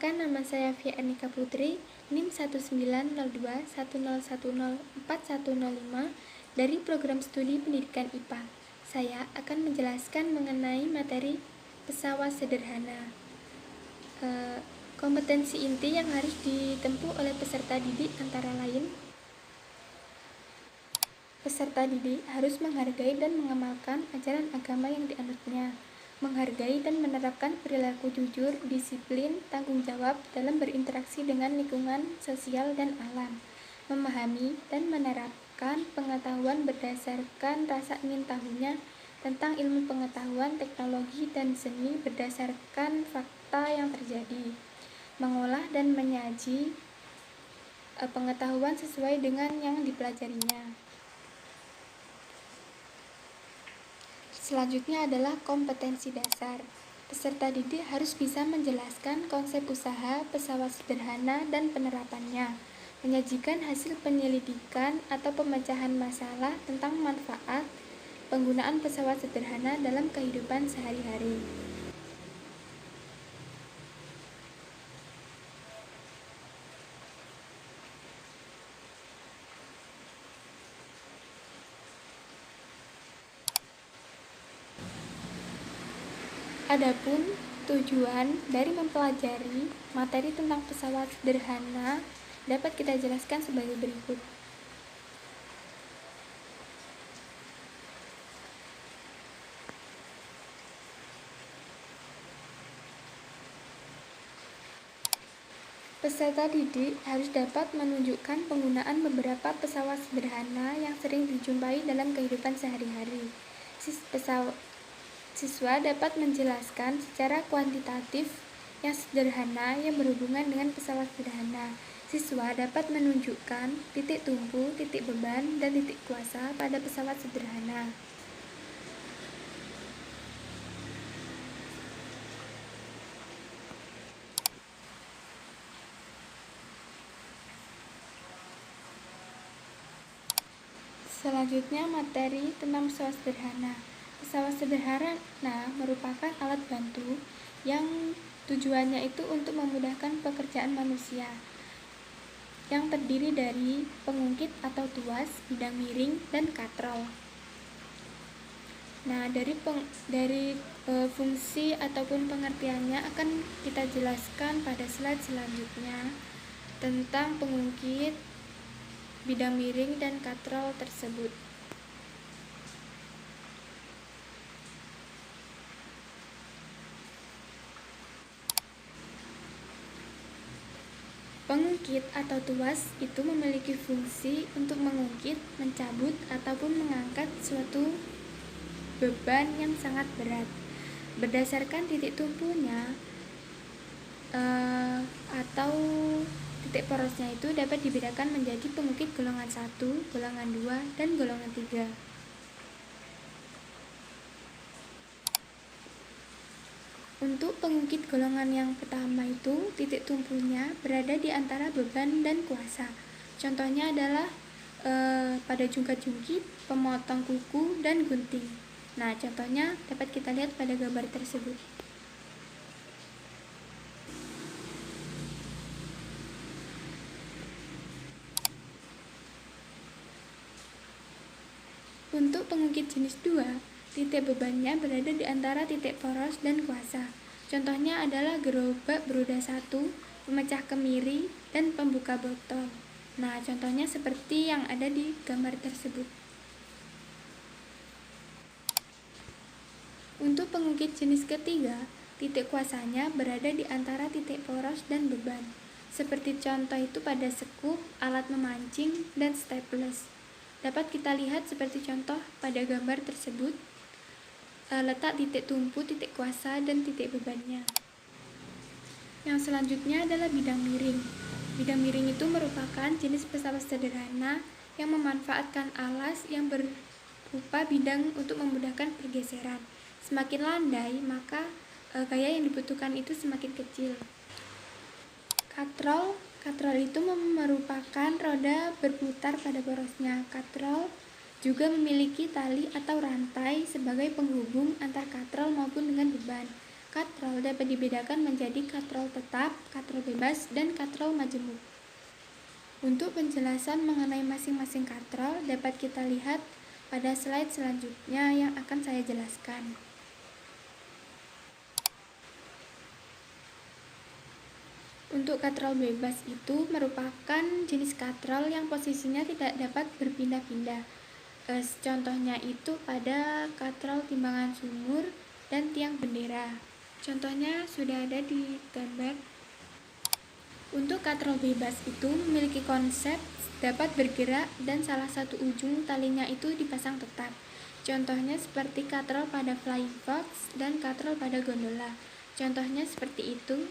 Perkenalkan, nama saya Fia Anika Putri, NIM 190210104105 dari Program Studi Pendidikan IPA. Saya akan menjelaskan mengenai materi pesawat sederhana. Kompetensi inti yang harus ditempuh oleh peserta didik antara lain: peserta didik harus menghargai dan mengamalkan ajaran agama yang dianutnya, menghargai dan menerapkan perilaku jujur, disiplin, tanggung jawab dalam berinteraksi dengan lingkungan sosial dan alam, memahami dan menerapkan pengetahuan berdasarkan rasa ingin tahunya tentang ilmu pengetahuan, teknologi, dan seni berdasarkan fakta yang terjadi, mengolah dan menyaji pengetahuan sesuai dengan yang dipelajarinya. Selanjutnya adalah kompetensi dasar. Peserta didik harus bisa menjelaskan konsep usaha pesawat sederhana dan penerapannya, menyajikan hasil penyelidikan atau pemecahan masalah tentang manfaat penggunaan pesawat sederhana dalam kehidupan sehari-hari. Adapun tujuan dari mempelajari materi tentang pesawat sederhana dapat kita jelaskan sebagai berikut. Peserta didik harus dapat menunjukkan penggunaan beberapa pesawat sederhana yang sering dijumpai dalam kehidupan sehari-hari. Siswa dapat menjelaskan secara kuantitatif yang sederhana yang berhubungan dengan pesawat sederhana. Siswa dapat menunjukkan titik tumpu, titik beban, dan titik kuasa pada pesawat sederhana. Selanjutnya, materi tentang pesawat sederhana. Pesawat sederhana merupakan alat bantu yang tujuannya itu untuk memudahkan pekerjaan manusia, yang terdiri dari pengungkit atau tuas, bidang miring, dan katrol. Dari fungsi ataupun pengertiannya akan kita jelaskan pada slide selanjutnya tentang pengungkit, bidang miring, dan katrol tersebut. Pengungkit atau tuas itu memiliki fungsi untuk mengungkit, mencabut, ataupun mengangkat suatu beban yang sangat berat. Berdasarkan titik tumpunya atau titik porosnya itu dapat dibedakan menjadi pengungkit golongan 1, golongan 2, dan golongan 3. Untuk pengungkit golongan yang pertama itu, titik tumpunya berada di antara beban dan kuasa. Contohnya adalah pada jungkat-jungkit, pemotong kuku, dan gunting. Nah, contohnya dapat kita lihat pada gambar tersebut. Untuk pengungkit jenis 2, titik bebannya berada di antara titik poros dan kuasa. Contohnya adalah gerobak beroda 1, pemecah kemiri, dan pembuka botol. Nah, contohnya seperti yang ada di gambar tersebut. Untuk pengungkit jenis ketiga, titik kuasanya berada di antara titik poros dan beban. Seperti contoh itu pada sekup, alat memancing, dan staples. Dapat kita lihat seperti contoh pada gambar tersebut, letak titik tumpu, titik kuasa, dan titik bebannya. Yang selanjutnya adalah bidang miring. Bidang miring itu merupakan jenis pesawat sederhana yang memanfaatkan alas yang berupa bidang untuk memudahkan pergeseran. Semakin landai, maka gaya yang dibutuhkan itu semakin kecil. Katrol itu merupakan roda berputar pada porosnya. Katrol juga memiliki tali atau rantai sebagai penghubung antar katrol maupun dengan beban. Katrol dapat dibedakan menjadi katrol tetap, katrol bebas, dan katrol majemuk. Untuk penjelasan mengenai masing-masing katrol dapat kita lihat pada slide selanjutnya yang akan saya jelaskan. Untuk katrol bebas itu merupakan jenis katrol yang posisinya tidak dapat berpindah-pindah. Contohnya itu pada katrol timbangan sumur dan tiang bendera. Contohnya sudah ada di gambar. Untuk katrol bebas itu memiliki konsep dapat bergerak dan salah satu ujung talinya itu dipasang tetap. Contohnya seperti katrol pada Flying Fox dan katrol pada gondola. Contohnya seperti itu.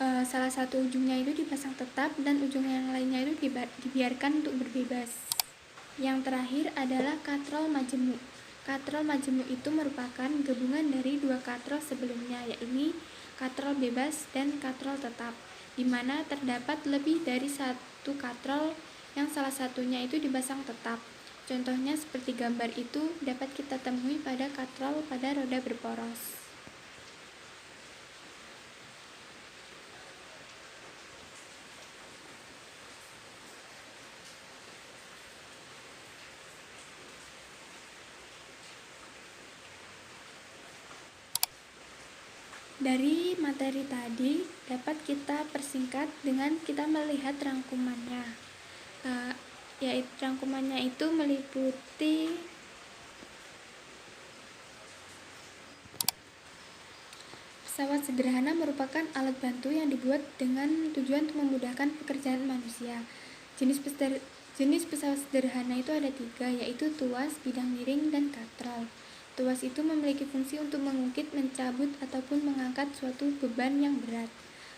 Salah satu ujungnya itu dipasang tetap dan ujung yang lainnya itu dibiarkan untuk berbebas. Yang terakhir adalah katrol majemuk. Katrol majemuk itu merupakan gabungan dari dua katrol sebelumnya, yaitu katrol bebas dan katrol tetap, di mana terdapat lebih dari satu katrol yang salah satunya itu dipasang tetap. Contohnya seperti gambar itu dapat kita temui pada katrol pada roda berporos. Dari materi tadi dapat kita persingkat dengan kita melihat rangkumannya. Yaitu rangkumannya itu meliputi pesawat sederhana merupakan alat bantu yang dibuat dengan tujuan untuk memudahkan pekerjaan manusia. Jenis pesawat sederhana itu ada 3, yaitu tuas, bidang miring, dan katrol. Tuas itu memiliki fungsi untuk mengungkit, mencabut, ataupun mengangkat suatu beban yang berat.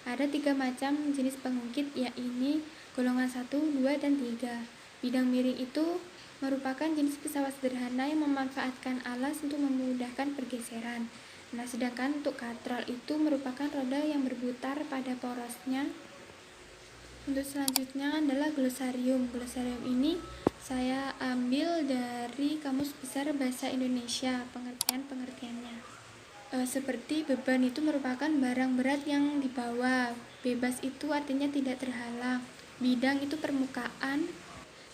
Ada 3 macam jenis pengungkit, yaitu golongan 1, 2, dan 3. Bidang miring itu merupakan jenis pesawat sederhana yang memanfaatkan alas untuk memudahkan pergeseran. Nah, sedangkan untuk katrol itu merupakan roda yang berputar pada porosnya. Untuk selanjutnya adalah glosarium. Glosarium ini saya ambil dari Kamus Besar Bahasa Indonesia, pengertiannya. Seperti beban itu merupakan barang berat yang dibawa. Bebas itu artinya tidak terhalang. Bidang itu permukaan.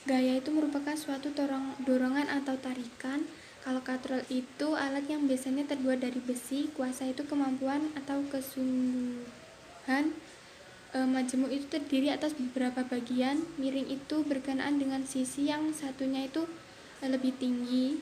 Gaya itu merupakan suatu dorongan atau tarikan. Kalau katrol itu alat yang biasanya terbuat dari besi. Kuasa itu kemampuan atau kesungguhan. Majemuk itu terdiri atas beberapa bagian. Miring itu berkenaan dengan sisi yang satunya itu lebih tinggi.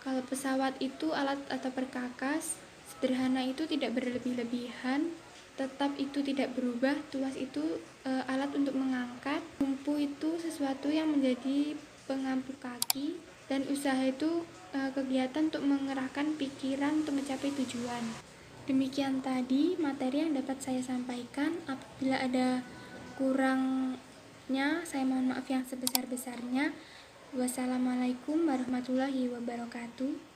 Kalau pesawat itu alat atau perkakas. Sederhana itu tidak berlebih-lebihan. Tetap itu tidak berubah. Tuas itu alat untuk mengangkat. Tumpu itu sesuatu yang menjadi pengampu kaki. Dan usaha itu kegiatan untuk mengerahkan pikiran untuk mencapai tujuan. Demikian tadi materi yang dapat saya sampaikan. Apabila ada kurangnya, saya mohon maaf yang sebesar-besarnya. Wassalamualaikum warahmatullahi wabarakatuh.